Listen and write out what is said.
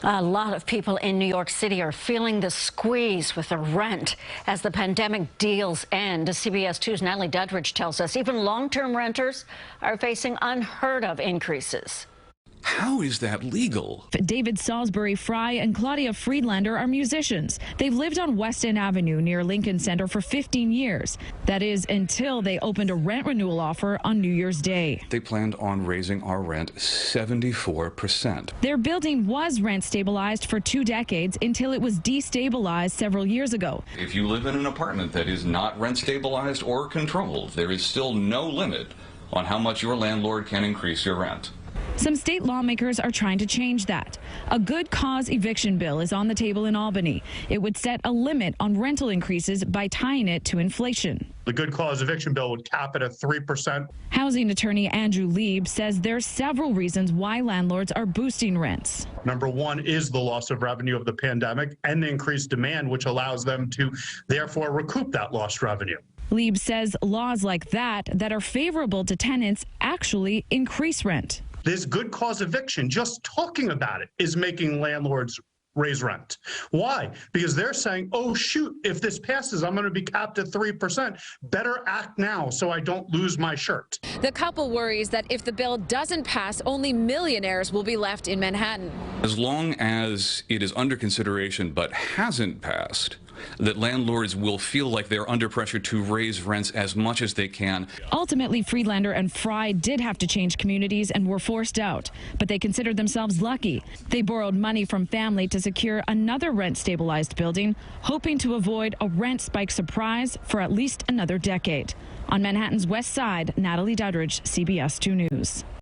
A lot of people in New York City are feeling the squeeze with the rent as the pandemic deals end. CBS 2's Natalie Duddridge tells us even long-term renters are facing unheard-of increases. How is that legal? David Salisbury Fry and Claudia Friedlander are musicians. They've lived on West End Avenue near Lincoln Center for 15 years. That is until they opened a rent renewal offer on New Year's Day. They planned on raising our rent 74%. Their building was rent stabilized for 2 decades until it was destabilized several years ago. If you live in an apartment that is not rent stabilized or controlled, there is still no limit on how much your landlord can increase your rent. Some state lawmakers are trying to change that. A good cause eviction bill is on the table in Albany. It would set a limit on rental increases by tying it to inflation. The good cause eviction bill would cap it at 3%. Housing attorney Andrew Lieb says there's several reasons why landlords are boosting rents. Number one is the loss of revenue of the pandemic and the increased demand, which allows them to therefore recoup that lost revenue. Lieb says laws like that are favorable to tenants actually increase rent. This good cause eviction, just talking about it, is making landlords raise rent. Why? Because they're saying, oh, shoot, if this passes, I'm going to be capped at 3%. Better act now so I don't lose my shirt. The couple worries that if the bill doesn't pass, only millionaires will be left in Manhattan. As long as it is under consideration but hasn't passed, that landlords will feel like they're under pressure to raise rents as much as they can. Ultimately, Friedlander and Fry did have to change communities and were forced out, but they considered themselves lucky. They borrowed money from family to secure another rent-stabilized building, hoping to avoid a rent spike surprise for at least another decade. On Manhattan's West Side, Natalie Duddridge, CBS 2 News.